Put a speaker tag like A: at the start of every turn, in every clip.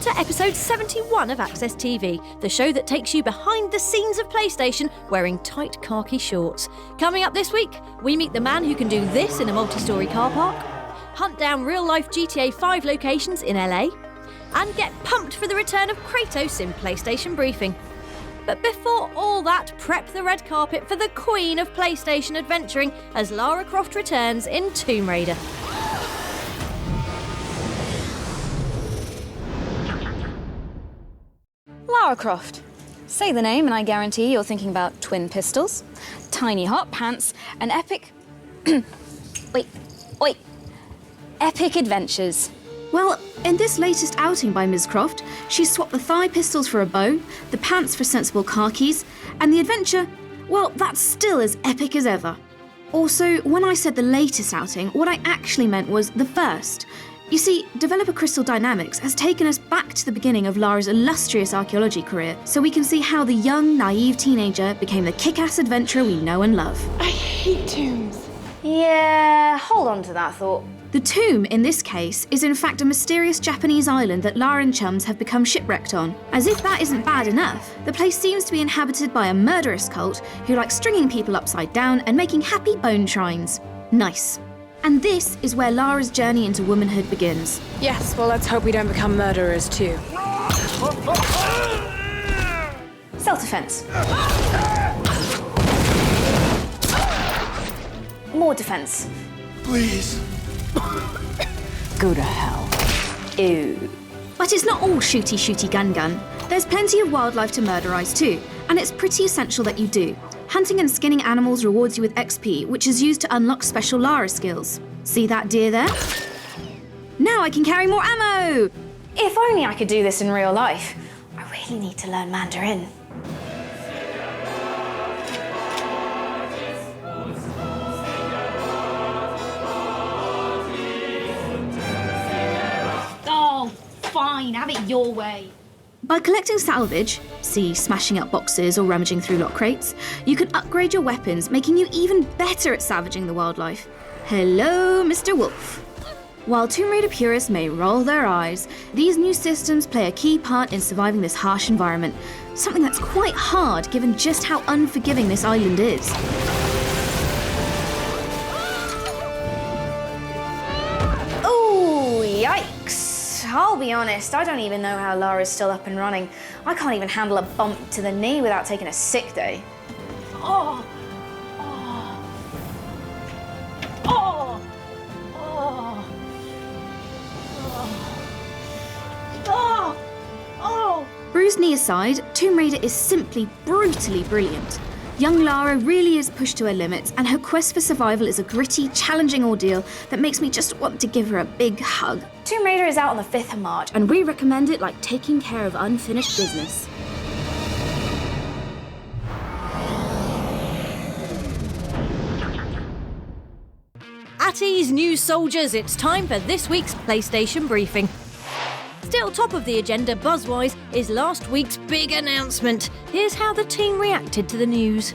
A: Welcome to episode 71 of Access TV, the show that takes you behind the scenes of PlayStation wearing tight khaki shorts. Coming up this week, we meet the man who can do this in a multi-storey car park, hunt down real-life GTA 5 locations in LA, and get pumped for the return of Kratos in PlayStation Briefing. But before all that, prep the red carpet for the queen of PlayStation adventuring as Lara Croft returns in Tomb Raider.
B: Lara Croft. Say the name and I guarantee you're thinking about twin pistols, tiny hot pants, and epic... epic adventures.
C: Well, in this latest outing by Ms. Croft, she's swapped the thigh pistols for a bow, the pants for sensible khakis, and the adventure, well, that's still as epic as ever. Also, when I said the latest outing, what I actually meant was the first. You see, developer Crystal Dynamics has taken us back to the beginning of Lara's illustrious archaeology career, so we can see how the young, naive teenager became the kick-ass adventurer we know and love.
D: I hate tombs.
B: Yeah, hold on to that thought.
C: The tomb, in this case, is in fact a mysterious Japanese island that Lara and chums have become shipwrecked on. As if that isn't bad enough, the place seems to be inhabited by a murderous cult who like stringing people upside down and making happy bone shrines. Nice. And this is where Lara's journey into womanhood begins.
D: Yes, well, let's hope we don't become murderers too.
B: Self-defense. More defense.
E: Please.
B: Go to hell. Ew.
C: But it's not all shooty gun. There's plenty of wildlife to murderize too, and it's pretty essential that you do. Hunting and skinning animals rewards you with XP, which is used to unlock special Lara skills. See that deer there? Now I can carry more ammo!
B: If only I could do this in real life. I really need to learn Mandarin.
C: Oh, fine, have it your way. By collecting salvage, see smashing up boxes or rummaging through lock crates, you can upgrade your weapons, making you even better at savaging the wildlife. Hello, Mr. Wolf. While Tomb Raider purists may roll their eyes, these new systems play a key part in surviving this harsh environment, something that's quite hard given just how unforgiving this island is.
B: Oh, yikes. I'll be honest, I don't even know how Lara's still up and running. I can't even handle a bump to the knee without taking a sick day. Oh.
C: Bruised knee aside, Tomb Raider is simply brutally brilliant. Young Lara really is pushed to her limits, and her quest for survival is a gritty, challenging ordeal that makes me just want to give her a big hug.
B: Tomb Raider is out on the 5th of March,
C: And we recommend it like taking care of unfinished business.
A: At ease, new soldiers, it's time for this week's PlayStation Briefing. Still top of the agenda buzz-wise is last week's big announcement. Here's how the team reacted to the news.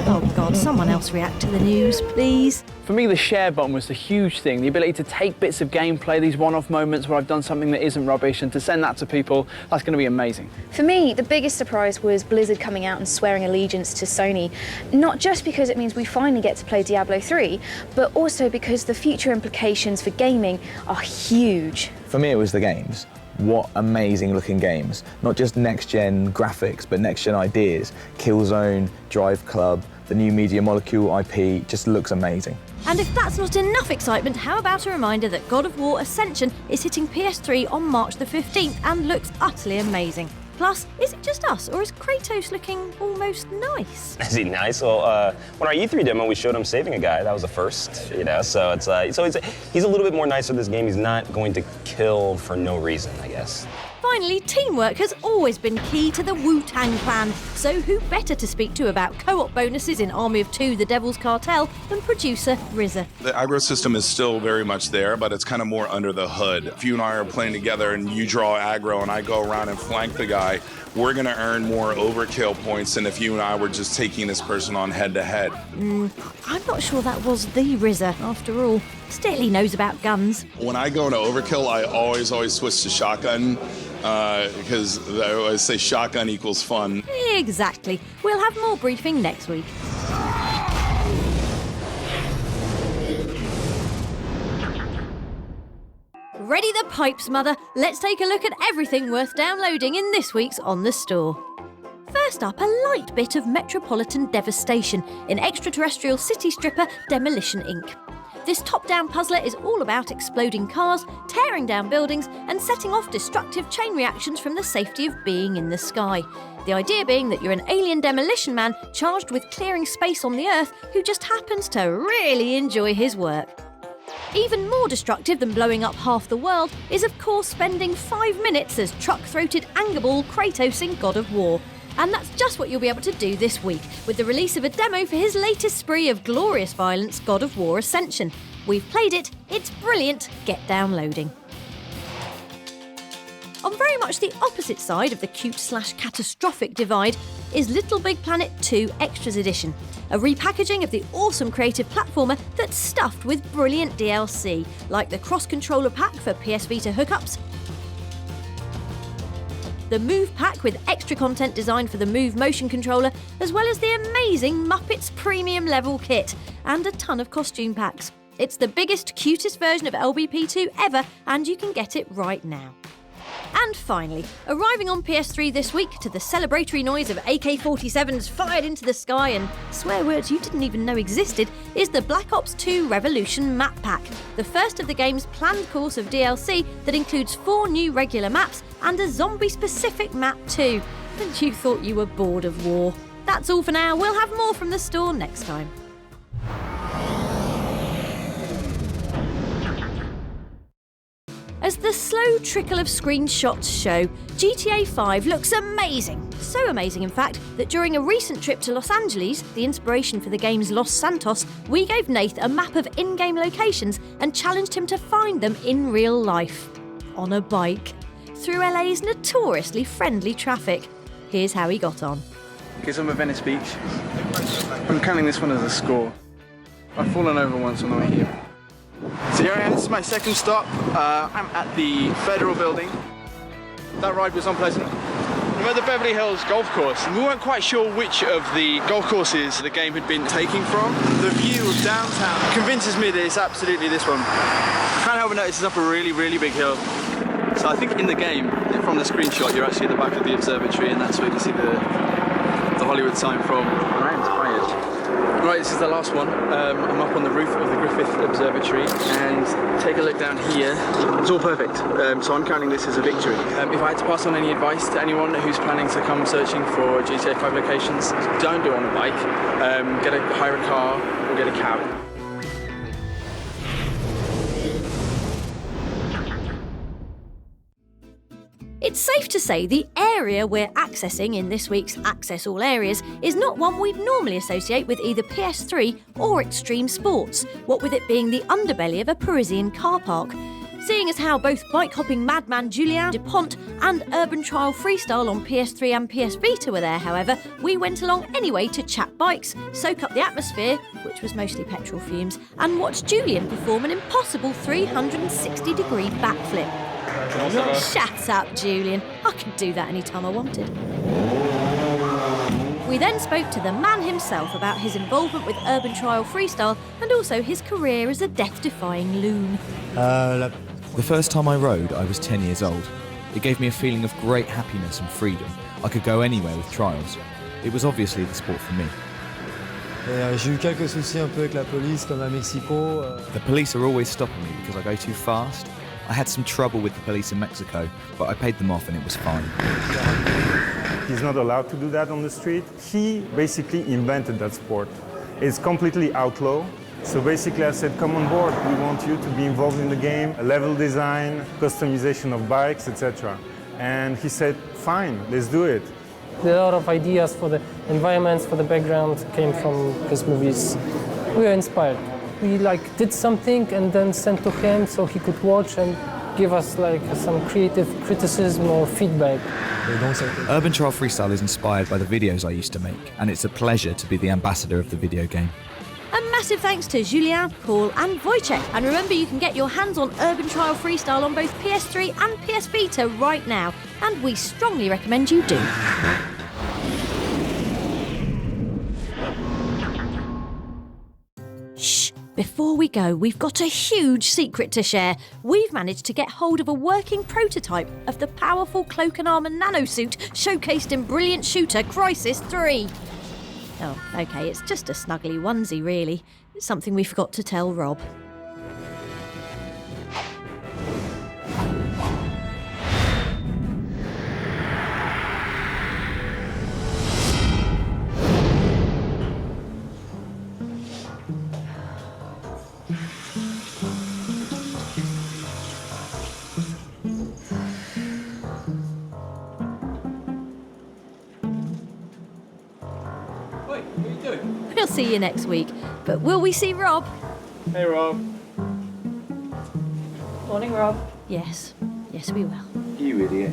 A: Oh God, someone else react to the news, please.
F: For me, the share button was the huge thing, the ability to take bits of gameplay, these one-off moments where I've done something that isn't rubbish, and to send that to people, that's going to be amazing.
B: For me, the biggest surprise was Blizzard coming out and swearing allegiance to Sony. Not just because it means we finally get to play Diablo 3, but also because the future implications for gaming are huge.
G: For me, it was the games. What amazing looking games. Not just next-gen graphics, but next-gen ideas. Killzone, Drive Club, the new Media Molecule IP just looks amazing.
A: And if that's not enough excitement, how about a reminder that God of War Ascension is hitting PS3 on March the 15th and looks utterly amazing. Plus, is it just us, or is Kratos looking almost nice?
H: Is he nice? Well, when our E3 demo, we showed him saving a guy. That was the first, you know. So he's a little bit more nicer this game. He's not going to kill for no reason, I guess.
A: Finally, teamwork has always been key to the Wu-Tang Clan, so who better to speak to about co-op bonuses in Army of Two, The Devil's Cartel, than producer RZA.
E: The aggro system is still very much there, but it's kind of more under the hood. If you and I are playing together and you draw aggro and I go around and flank the guy, we're going to earn more overkill points than if you and I were just taking this person on head-to-head.
A: I'm not sure that was the RZA, after all. Still, he knows about guns.
E: When I go into overkill, I always switch to shotgun because I always say shotgun equals fun.
A: Exactly. We'll have more briefing next week. Ready the pipes, Mother. Let's take a look at everything worth downloading in this week's On the Store. First up, a light bit of metropolitan devastation in extraterrestrial city stripper Demolition Inc. This top-down puzzler is all about exploding cars, tearing down buildings, and setting off destructive chain reactions from the safety of being in the sky. The idea being that you're an alien demolition man charged with clearing space on the Earth who just happens to really enjoy his work. Even more destructive than blowing up half the world is, of course, spending 5 minutes as truck-throated angerball Kratos in God of War. And that's just what you'll be able to do this week, with the release of a demo for his latest spree of glorious violence, God of War Ascension. We've played it, it's brilliant, get downloading. On very much the opposite side of the cute/catastrophic divide is Little Big Planet 2 Extras Edition, a repackaging of the awesome creative platformer that's stuffed with brilliant DLC, like the cross-controller pack for PS Vita hookups, the Move pack with extra content designed for the Move motion controller, as well as the amazing Muppets Premium level kit, and a ton of costume packs. It's the biggest, cutest version of LBP2 ever, and you can get it right now. And finally, arriving on PS3 this week to the celebratory noise of AK-47s fired into the sky and swear words you didn't even know existed, is the Black Ops 2 Revolution map pack, the first of the game's planned course of DLC that includes 4 new regular maps and a zombie-specific map too. And you thought you were bored of war. That's all for now. We'll have more from the store next time. As the slow trickle of screenshots show, GTA 5 looks amazing. So amazing, in fact, that during a recent trip to Los Angeles, the inspiration for the game's Los Santos, we gave Nath a map of in-game locations and challenged him to find them in real life. On a bike. Through LA's notoriously friendly traffic. Here's how he got on.
F: Because I'm at Venice Beach. I'm counting this one as a score. I've fallen over once on the way here. So here I am, this is my second stop. I'm at the Federal Building. That ride was unpleasant. I'm at the Beverly Hills Golf Course. We weren't quite sure which of the golf courses the game had been taking from. The view of downtown convinces me that it's absolutely this one. I can't help but notice it's up a really, really big hill. So I think in the game, from the screenshot, you're actually at the back of the observatory, and that's where you see the Hollywood sign from. I'm inspired. Right, this is the last one. I'm up on the roof of the Griffith Observatory, and take a look down here. It's all perfect, so I'm counting this as a victory. If I had to pass on any advice to anyone who's planning to come searching for GTA 5 locations, don't do it on a bike. Hire a car or get a cab.
A: It's safe to say the area we're accessing in this week's Access All Areas is not one we'd normally associate with either PS3 or extreme sports, what with it being the underbelly of a Parisian car park. Seeing as how both bike-hopping madman Julien Dupont and Urban Trial Freestyle on PS3 and PS Vita were there, however, we went along anyway to chat bikes, soak up the atmosphere, which was mostly petrol fumes, and watch Julien perform an impossible 360-degree backflip. Shut up, Julien. I could do that anytime I wanted. We then spoke to the man himself about his involvement with Urban Trial Freestyle and also his career as a death-defying loon.
G: The first time I rode, I was 10 years old. It gave me a feeling of great happiness and freedom. I could go anywhere with trials. It was obviously the sport for me.
I: J'ai eu quelques soucis un peu avec la police, comme à Mexico.
G: The police are always stopping me because I go too fast. I had some trouble with the police in Mexico, but I paid them off and it was fine.
J: He's not allowed to do that on the street. He basically invented that sport. It's completely outlaw. So basically I said, come on board. We want you to be involved in the game, level design, customization of bikes, etc. And he said, fine, let's do it.
K: A lot of ideas for the environments, for the background came from his movies. We were inspired. We did something and then sent to him so he could watch and give us some creative criticism or feedback.
G: Urban Trial Freestyle is inspired by the videos I used to make, and it's a pleasure to be the ambassador of the video game.
A: A massive thanks to Julien, Paul and Wojciech. And remember, you can get your hands on Urban Trial Freestyle on both PS3 and PS Vita right now. And we strongly recommend you do. Shh! Before we go, we've got a huge secret to share. We've managed to get hold of a working prototype of the powerful cloak and armour nanosuit showcased in brilliant shooter Crysis 3. Oh, OK, it's just a snuggly onesie, really. It's something we forgot to tell Rob. We'll see you next week. But will we see Rob?
F: Hey, Rob.
A: Morning, Rob. Yes. Yes, we will.
G: You idiot.